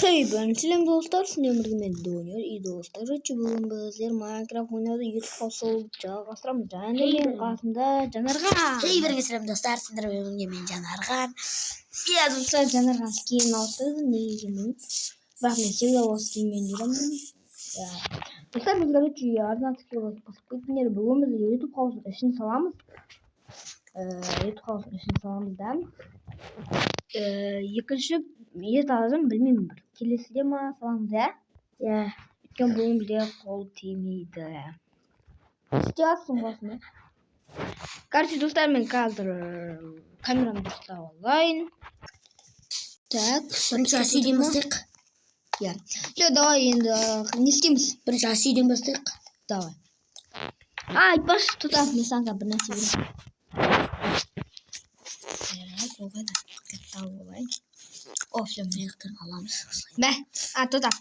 Selam dostlar, Sinem Rigmen'de oynuyor. İyi dostlar. Bugün bizler Minecraft oynadı. YouTube olacak. Asram Can demeyin kasımda Canargan. Birге selam dostlar. Sindire benim yemeğin Canargan. Ya dostlar Canargan skin aldı. Ne yemin? Bak ne şey olsun diyorum. Ya. Dostlar bizler üç yardan tıkıyor. Basıp gitmeleri bugün biz YouTube olsun işin salamız. YouTube olsun işin salamızdan. Yıkışıp yet lazım bilmiyorum. Kilisiyle mi falan da. Ya. İlk bugün bile kol timiydi. İstiyorsun basını. Короче, dostlar ben kaldırırım. Kameram düştü online. Так. Бірінші асүйден бастайық. Я. Все, давай енді не істейміз? Бірінші асүйден бастайық. Давай. Айтпашы тұтамын мен саған бір нәрсе беремін. Оған да каттау болайын. О, все, мектен аламыз. Мә, тұтам.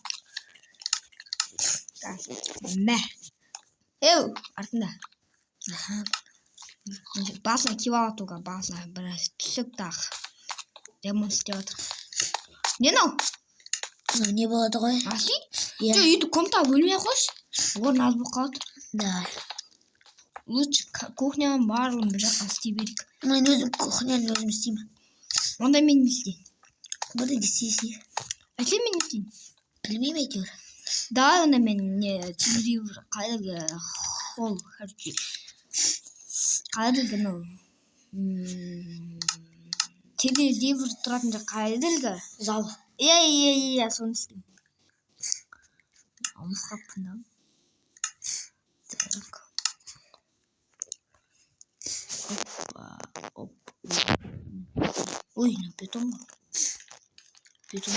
Мә. Артында. Басына киіп алатуға басына біраз түсіп тағы. Ремонт істеп жатыр. Не мынау? Не болады ғой? Асүй? Үйді комнатаға бөлмей қойшы. Орын аз болып қалады. Да. Лучше кухняның барлығын бір жаққа істей берейік. Мен өзім кухняны өзім істеймін. Онда мен не істеймін? Бұны не істейсің? Әйтсе мен не істеймін? Білмеймін әйтеуір. Давай онда мен телевизор қайдағы холл, короче. Қайдағы мынау? Телевизор тұратын жақ қайдағы? Зал. Иә, соны істеймін. Алмысқа пындам. Так. Опа. Ой, на бетон. Бетон.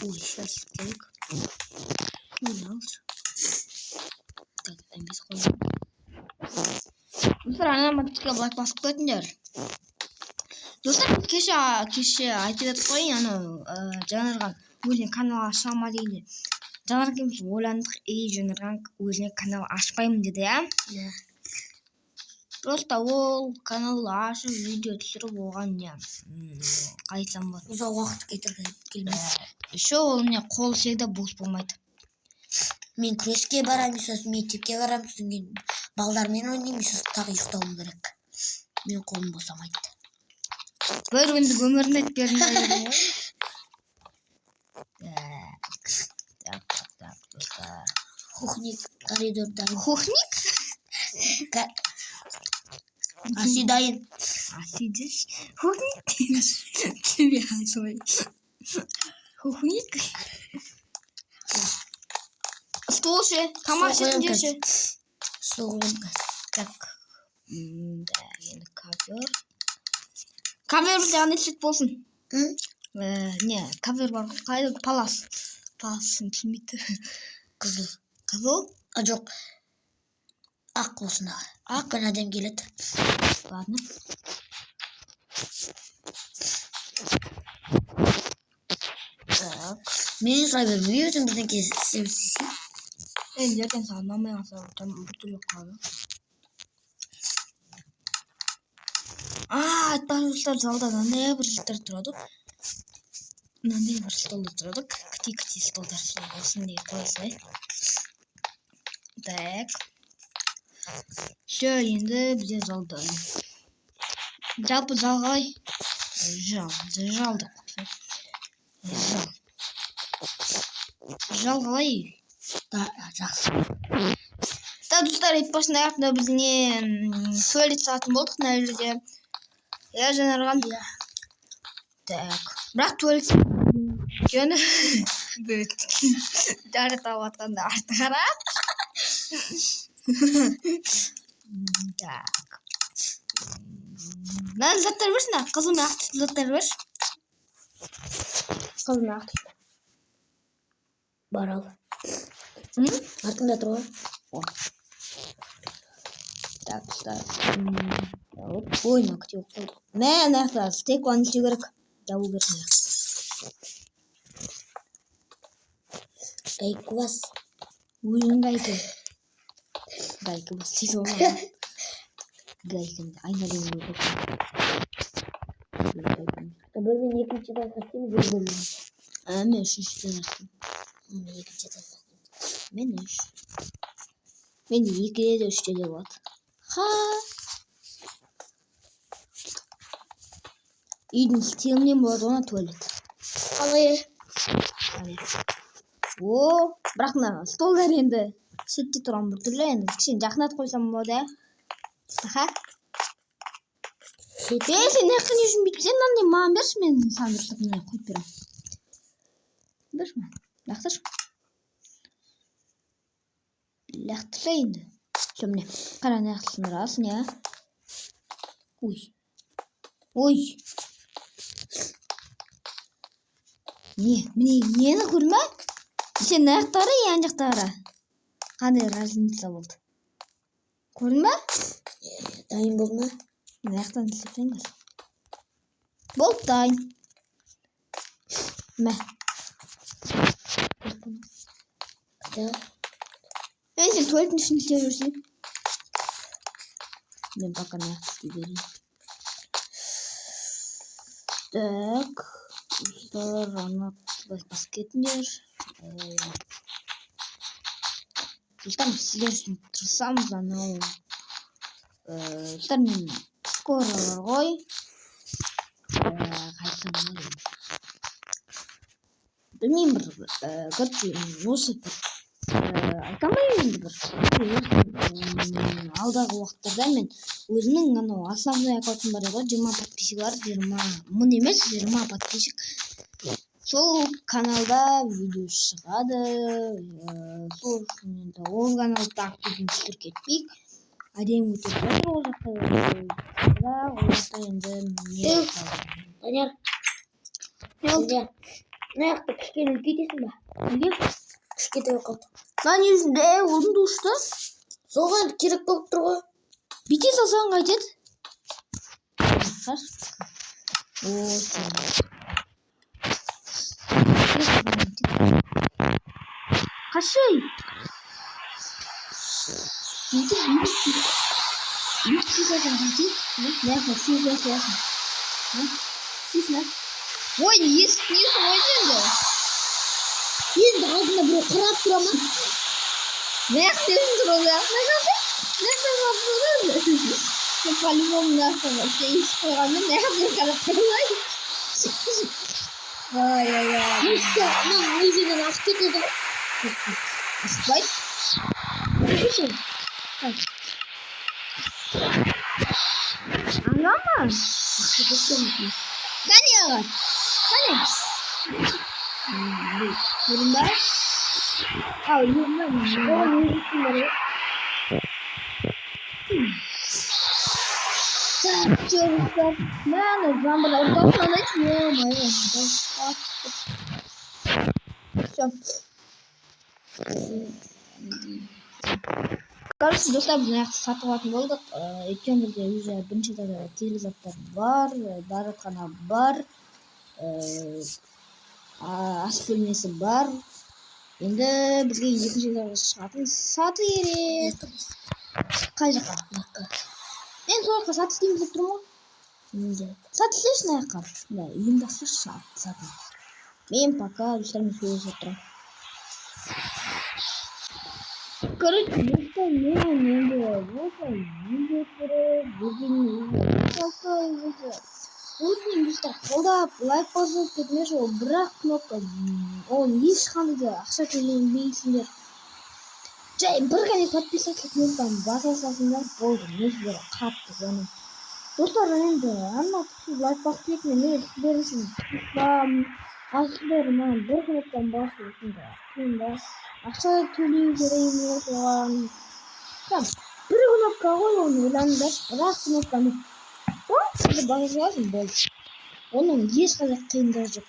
Ой, сейчас керек. Не алшы. Так, без қойды. Достар, ана математика блайк басып көтіндер. Достар, кеше айтып едік қой, Жанарған өзіне канал ашама дейді. Жанарған біз ойландық, Жанарған өзіне канал ашпаймын деді, я? Иә. Просто ол канал ашып видео түсіріп оған не қайтсам болады. Ұзақ уақыт келмейді. Еще ол не қол всегда бос болмайды. Мен күреске барамын, сосын мектепке барамын, сосын кейін балдармен ойнаймын, сосын тағы ұйықтауым керек. Мен қолым босамайды. Бір күндік өмірін айтып бердім ғой. Так, достар. Кухник коридорда. Кухник? Асүй дайын. Асүй деш? Кухник дейміз. Тебе солай. Кухник? Стол ше, тамақ ішінде ше. Стол қойым. Так. Да, енді ковер. Ковер жаңа цвет болсын. Не, ковер бар. Қайда палас. Паласын келмейді. Қызыл. Қызыл? Жоқ. Ақ болсын. Ақпен адам келеді. Ладно. Так. Мені сұрай бермей өзің бірден істейсің. Ертең саған ұнамай қалса біртүрлі қалады. Айтпаңыздар, залда мынандай бір жылдар тұрады. Мынандай бір столдар тұрады. Кіти столдар осындай қойсай. Так. Все, енді бізде залда. Жалпы залғай. Жалдық. Жал қалай? Да, жақсы. Да, достар, айтпашында артында біз не туалет сағатын болдық мына жерде. Я Жанарған. Так. Бірақ туалет жөні бөт. Жары тауып атқанда арты қара. Так. Мынаны заттар берсін, қызыл мен ақ түсті заттар берші. Қызыл мен ақ түсті. Бар ал. Артында тұр ғой. Так, достар. Ой, мына күте болып қалды. Мә, стейк оны істеу керек. Жабу берсін. Гайкі бас. Өзің гайкі. Гайкі бас дейді оған. Гайкінді айналайын өтіп. Бір мен екінші гайкі істейміз, бір бөліміз. Мен үшінші жаздым. Мен екінші жаздым. Мен үш. Мен екіде де үште де болады. Ха. Үйдің стилінен болады, оны туалет. Қалай? О, бірақ мына столдар енді шетте тұрған бір түрлі, енді кішкене жақындатып қойсам болады, Аха. Сен не қылып жүрсің бүйтіп? Сен мынандай маған берші, мен саған дұрыстап мына қойып беремін. Берші маған. Лақтыршы. Лақтыршы енді. Все, міне. Қара не сындырасың, иә? Ой. Міне нені көрдің бе? Сен аяқтары, ян жақтары. Қандай разница болды? Көрдің бе? Дайын болды ма? Мен аяқтан істепсеңдер. Болды дайын. Мә. Мен сен туалеттің ішінде істеп жүрсің. Мен пока аяқ істей берейін. Так. Достар, ана басып кетіңдер. Достар, сіздер үшін тырысамыз, анау. Достар, мен скоро бар ғой. Қайтсам ғой. Білмеймін бір, короче, осы бір. Айтамайын енді бір. Алдағы уақыттарда мен өзімнің анау основной аккаунтым бар еді ғой, 20 подписчик бар, 20 емес, 20 подписчик. Сол каналда видео шығады. Сол үшін енді ол каналды активін түсір кетпейік. Әдемі өтіп жатыр ол жақта. Бірақ ол жақта енді не Данияр. Данияр. Мына жақта кішкене үлкейтесің ба? Неге? Кішкене қалды. Lan yüzünde oğlum da uçtu. Soğan керек болып тұр ғой. Бите салсаң қайтеді. Қашай. Ой, естімейсің ғой енді. Енді алдында біреу қырап тұра ма? Ne yapıyorsun orada? Ne yapıyorsun? По-любому нахуй. Все из стороны не yapıyorsun. Ай-яй-яй. Мышка, мам, өзінен ашып кетеді. Аспай? Слушай. Ана ма? Қане аға? Қане? Көрінбе? Ау, үйірмем. Оған үйірмесін бар еді. Так, чёртов. Мені жамбыда ұртасынан айтшы, ё-моё. Всё. Короче, достар, біз аяқты сатып алатын болдық. Өйткені бізде уже бірінші телевизорлар бар, дәретхана бар, ас бөлмесі бар. Енді бізге екінші этажға шығатын саты керек. Қай жаққа? Мен сол жаққа саты істеймін деп тұрмын ғой. Саты істейші мына жаққа. Ұйымдастыршы сатын. Мен пока достармен сөйлесіп тұрмын. Короче, достар, мен енді осы видео көріп, Өтінен достар, қолдап, лайк басып кетмеші, ол бірақ кнопка, ол ешқандай да ақша төлемейсіңдер. Жай бір ғана подписаться кнопканы баса салсаңдар болды, мен сіздерге қатты қуанамын. Достар, енді ана кісі лайк басып кетіне, мен сіздер үшін қысамын. Ал сіздер маған бір кнопканы басып өтіңдер. Кейін ақша төлеу керек емес оған. Бір кнопка ғой, оны ойланыңдар, бірақ кнопканы сізді бағызғасын болды. Оның ешқандай қиындығы жоқ.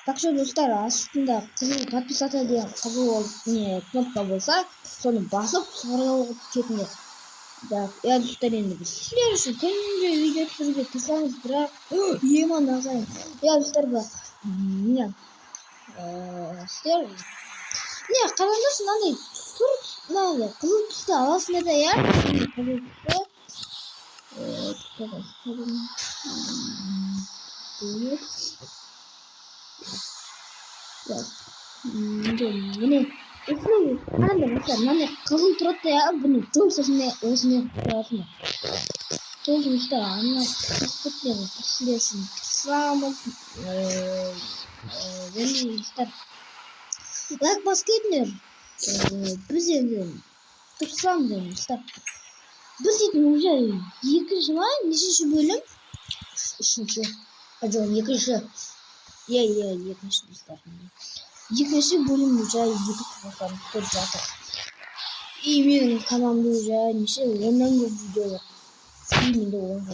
Так что, достар, астында қызыл подписаться деген қызыл кнопка болса, соны басып сығырылып кетіңдер. Я достар, енді біз сіздер үшін күнде видео түсіруге тырысамыз, бірақ еман ағайын. Я достар, бірақ сіздер қараңдаршы, мынандай қызыл түсті аласыңдар да, я қызыл түсті Mine осыны қандай достар мынандай қызыл тұрады да бұны осыны қоясың толтырыңыздар ана кісілер үшін самый достар лайк басып кетіңдер біз енді тұрсам достар біз дейтін уже екінші ма нешінші бөлім үшінші жоқ екінші екінші достар екінші бөлім уже ютуб көріп жатыр и менің каналымда уже неше 10-нан көп видео бар менде 10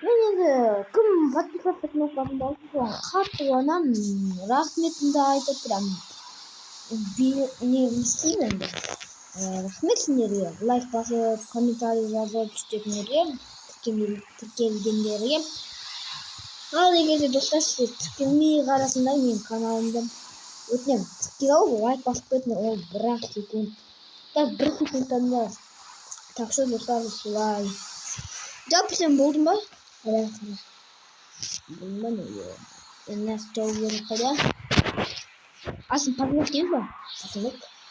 мен енді кім подписаться кнопкасын басып соған қатты қуанамын рахметімді айтып прям не істеймін енді рахмет сендерге лайк басып комментарий жазып жүретіндерге тіркелгендерге ал егер достар сіздер тіркелмей қарасаңдар менің каналымда өтінемін тіркел алып лайк басып кетіңдер ол бір-ақ секунд даже 1 секундтанда так что достар солай жалпы сен болдың ба болдың ба не енді жауап беру қайда сен подвал келдің ба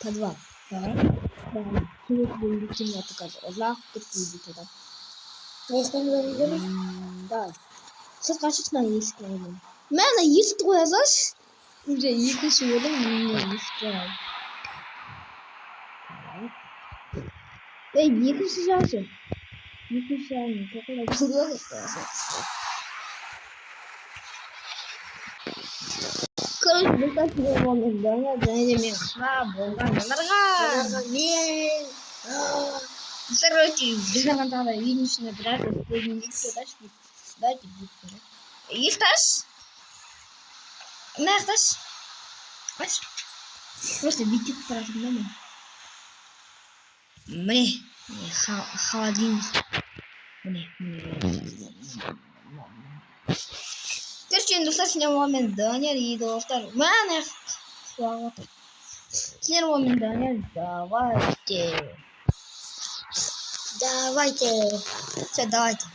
подвал келесі бөлімде келіп жатыр қазір ұзақ кетпейді туда давай сыртқа шықсың ана есікті қойдым мә ана есікті қоя салшы уже екінші бөлім есікті екінші жағы екінші жағын тоқылай көріп короче достар сіздер болдыңыз және де мен сұрап болғандарға достар короче біз оған тағы да үйдің ішінде біраз істеген давайте есікті аш мына жақты аш просто бүйтіп бара жатырмын да мен міне холодильник міне короче енді достар сіздер болған мен Данияр и достар мына жақты сіздер болған мен Данияр давайте все давайте